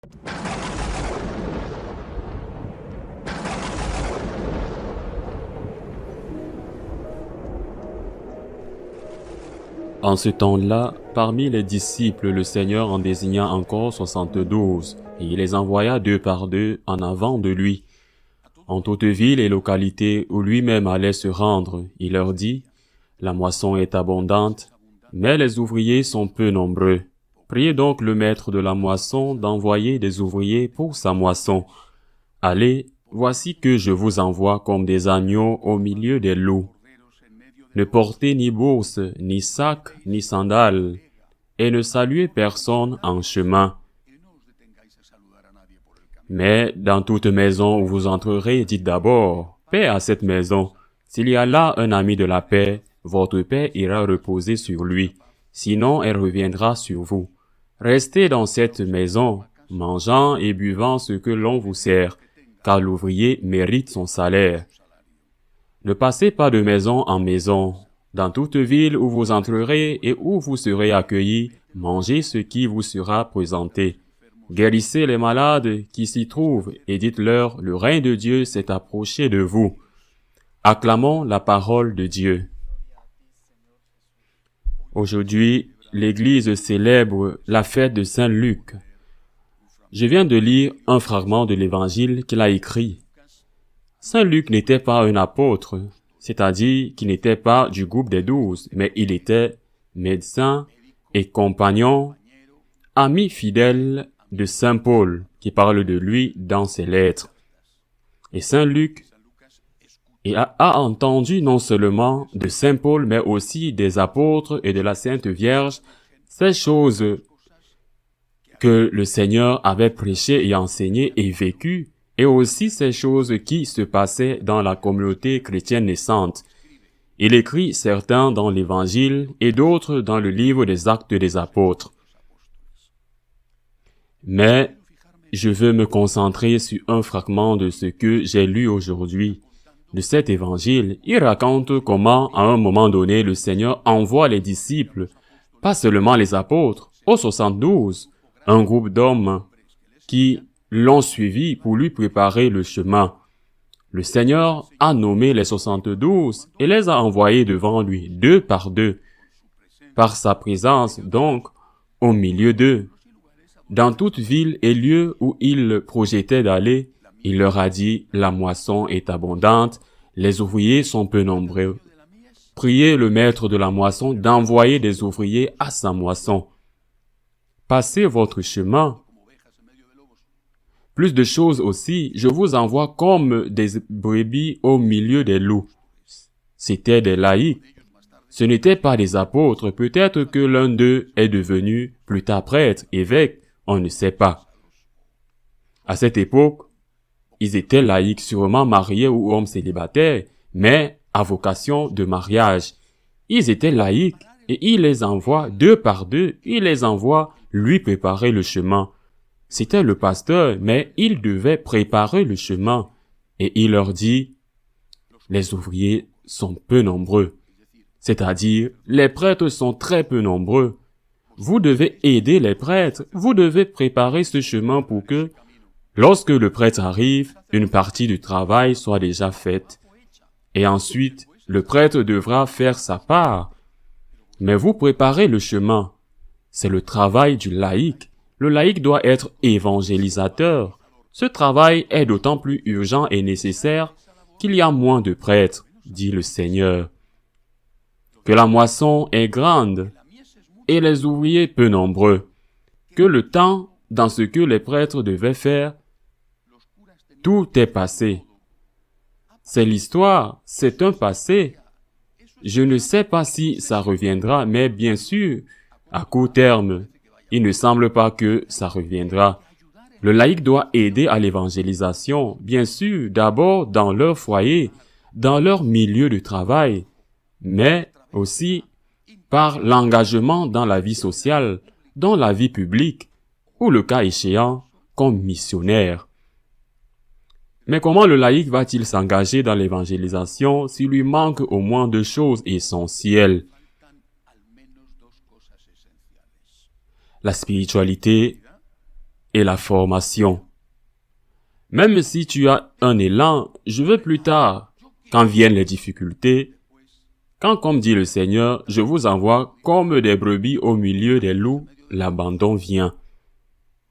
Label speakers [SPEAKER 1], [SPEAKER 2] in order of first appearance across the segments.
[SPEAKER 1] En ce temps-là, parmi les disciples, le Seigneur en désigna encore 72, et il les envoya deux par deux en avant de lui. En toute ville et localité où lui-même allait se rendre, il leur dit, « La moisson est abondante, mais les ouvriers sont peu nombreux. Priez donc le maître de la moisson d'envoyer des ouvriers pour sa moisson. Allez, voici que je vous envoie comme des agneaux au milieu des loups. Ne portez ni bourse, ni sac, ni sandales, et ne saluez personne en chemin. Mais dans toute maison où vous entrerez, dites d'abord, paix à cette maison. S'il y a là un ami de la paix, votre paix ira reposer sur lui, sinon elle reviendra sur vous. Restez dans cette maison, mangeant et buvant ce que l'on vous sert, car l'ouvrier mérite son salaire. Ne passez pas de maison en maison. Dans toute ville où vous entrerez et où vous serez accueillis, mangez ce qui vous sera présenté. Guérissez les malades qui s'y trouvent et dites-leur, le règne de Dieu s'est approché de vous. Acclamons la parole de Dieu. Aujourd'hui, l'Église célèbre la fête de Saint Luc. Je viens de lire un fragment de l'Évangile qu'il a écrit. Saint Luc n'était pas un apôtre, c'est-à-dire qu'il n'était pas du groupe des 12, mais il était médecin et compagnon, ami fidèle de Saint Paul, qui parle de lui dans ses lettres. Et Saint Luc a entendu non seulement de Saint Paul, mais aussi des apôtres et de la Sainte Vierge, ces choses que le Seigneur avait prêchées et enseignées et vécues, et aussi ces choses qui se passaient dans la communauté chrétienne naissante. Il écrit certains dans l'Évangile et d'autres dans le livre des Actes des Apôtres. Mais je veux me concentrer sur un fragment de ce que j'ai lu aujourd'hui. De cet Évangile, il raconte comment, à un moment donné, le Seigneur envoie les disciples, pas seulement les apôtres, aux 72, un groupe d'hommes qui l'ont suivi pour lui préparer le chemin. Le Seigneur a nommé les 72 et les a envoyés devant lui, deux par deux, par sa présence donc au milieu d'eux. Dans toute ville et lieu où il projetait d'aller, il leur a dit, la moisson est abondante, les ouvriers sont peu nombreux. Priez le maître de la moisson d'envoyer des ouvriers à sa moisson. Passez votre chemin. Plus de choses aussi, je vous envoie comme des brebis au milieu des loups. C'étaient des laïcs. Ce n'étaient pas des apôtres. Peut-être que l'un d'eux est devenu plus tard prêtre, évêque, on ne sait pas. À cette époque, ils étaient laïcs, sûrement mariés ou hommes célibataires, mais à vocation de mariage. Ils étaient laïcs et il les envoie deux par deux, il les envoie lui préparer le chemin. C'était le pasteur, mais il devait préparer le chemin. Et il leur dit, les ouvriers sont peu nombreux. C'est-à-dire, les prêtres sont très peu nombreux. Vous devez aider les prêtres, vous devez préparer ce chemin pour que, lorsque le prêtre arrive, une partie du travail soit déjà faite. Et ensuite, le prêtre devra faire sa part. Mais vous préparez le chemin. C'est le travail du laïc. Le laïc doit être évangélisateur. Ce travail est d'autant plus urgent et nécessaire qu'il y a moins de prêtres, dit le Seigneur. Que la moisson est grande et les ouvriers peu nombreux. Que le temps, dans ce que les prêtres devaient faire, tout est passé. C'est l'histoire, c'est un passé. Je ne sais pas si ça reviendra, mais bien sûr, à court terme, il ne semble pas que ça reviendra. Le laïc doit aider à l'évangélisation, bien sûr, d'abord dans leur foyer, dans leur milieu de travail, mais aussi par l'engagement dans la vie sociale, dans la vie publique, ou le cas échéant, comme missionnaire. Mais comment le laïc va-t-il s'engager dans l'évangélisation s'il lui manque au moins deux choses essentielles? La spiritualité et la formation. Même si tu as un élan, je veux plus tard, quand viennent les difficultés, quand, comme dit le Seigneur, je vous envoie comme des brebis au milieu des loups, l'abandon vient.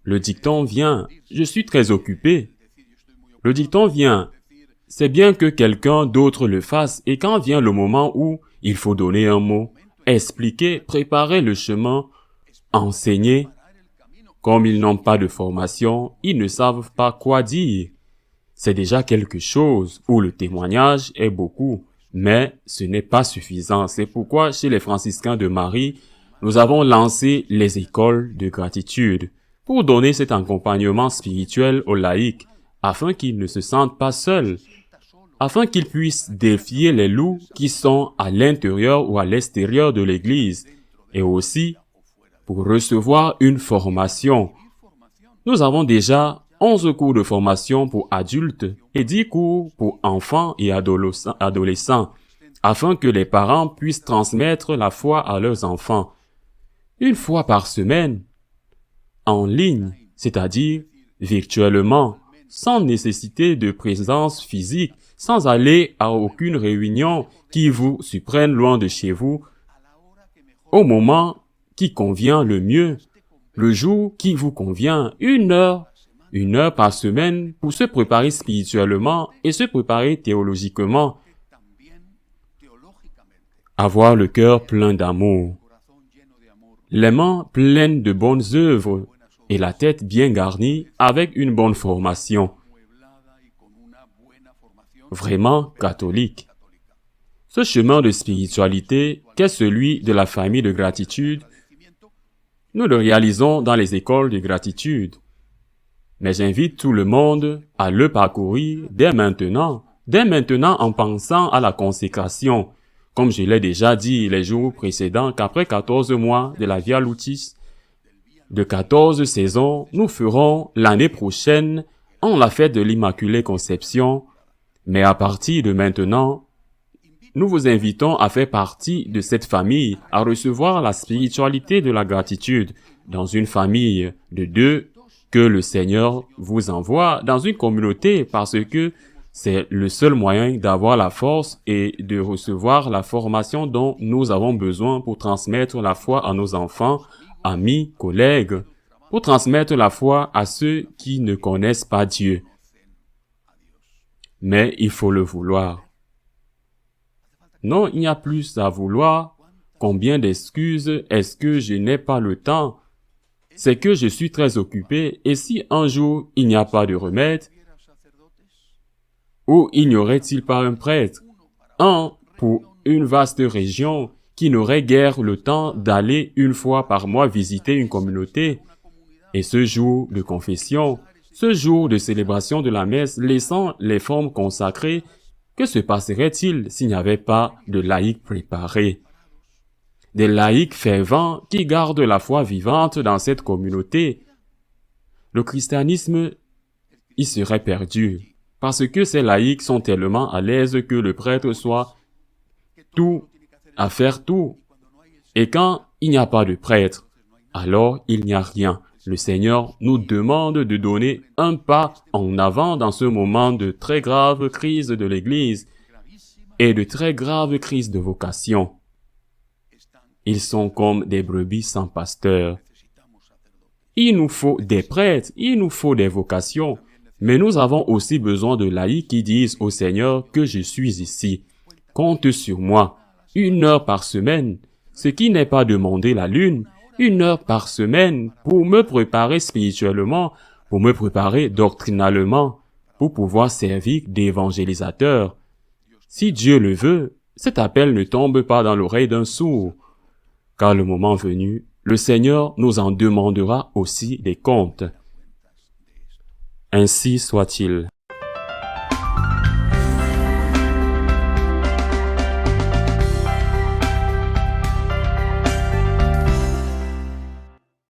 [SPEAKER 1] Le dicton vient, je suis très occupé. Le dicton vient, c'est bien que quelqu'un d'autre le fasse, et quand vient le moment où il faut donner un mot, expliquer, préparer le chemin, enseigner, comme ils n'ont pas de formation, ils ne savent pas quoi dire. C'est déjà quelque chose où le témoignage est beaucoup, mais ce n'est pas suffisant. C'est pourquoi chez les franciscains de Marie, nous avons lancé les écoles de gratitude pour donner cet accompagnement spirituel aux laïcs, afin qu'ils ne se sentent pas seuls, afin qu'ils puissent défier les loups qui sont à l'intérieur ou à l'extérieur de l'Église, et aussi pour recevoir une formation. Nous avons déjà 11 cours de formation pour adultes et 10 cours pour enfants et adolescents, afin que les parents puissent transmettre la foi à leurs enfants. Une fois par semaine, en ligne, c'est-à-dire virtuellement, sans nécessité de présence physique, sans aller à aucune réunion qui vous surprenne loin de chez vous, au moment qui convient le mieux, le jour qui vous convient, une heure par semaine pour se préparer spirituellement et se préparer théologiquement. Avoir le cœur plein d'amour, les mains pleines de bonnes œuvres et la tête bien garnie avec une bonne formation. Vraiment catholique. Ce chemin de spiritualité, qu'est celui de la famille de gratitude, nous le réalisons dans les écoles de gratitude. Mais j'invite tout le monde à le parcourir dès maintenant en pensant à la consécration. Comme je l'ai déjà dit les jours précédents, qu'après 14 mois de la Via Lucis, de 14 saisons, nous ferons l'année prochaine en la fête de l'Immaculée Conception. Mais à partir de maintenant, nous vous invitons à faire partie de cette famille, à recevoir la spiritualité de la gratitude dans une famille de 2 que le Seigneur vous envoie dans une communauté parce que c'est le seul moyen d'avoir la force et de recevoir la formation dont nous avons besoin pour transmettre la foi à nos enfants, amis, collègues, pour transmettre la foi à ceux qui ne connaissent pas Dieu. Mais il faut le vouloir. Non, il n'y a plus à vouloir. Combien d'excuses? Est-ce que je n'ai pas le temps? C'est que je suis très occupé, et si un jour il n'y a pas de remède, ou il n'y aurait-il pas un prêtre, un pour une vaste région, qui n'aurait guère le temps d'aller une fois par mois visiter une communauté, et ce jour de confession, ce jour de célébration de la messe, laissant les formes consacrées, que se passerait-il s'il n'y avait pas de laïcs préparés? Des laïcs fervents qui gardent la foi vivante dans cette communauté. Le christianisme y serait perdu, parce que ces laïcs sont tellement à l'aise que le prêtre soit tout, à faire tout. Et quand il n'y a pas de prêtre, alors il n'y a rien. Le Seigneur nous demande de donner un pas en avant dans ce moment de très grave crise de l'Église et de très grave crise de vocation. Ils sont comme des brebis sans pasteur. Il nous faut des prêtres, il nous faut des vocations, mais nous avons aussi besoin de laïcs qui disent au Seigneur que je suis ici. Compte sur moi, 1 heure par semaine, ce qui n'est pas demander la lune, 1 heure par semaine pour me préparer spirituellement, pour me préparer doctrinalement, pour pouvoir servir d'évangélisateur. Si Dieu le veut, cet appel ne tombe pas dans l'oreille d'un sourd, car le moment venu, le Seigneur nous en demandera aussi des comptes. Ainsi soit-il.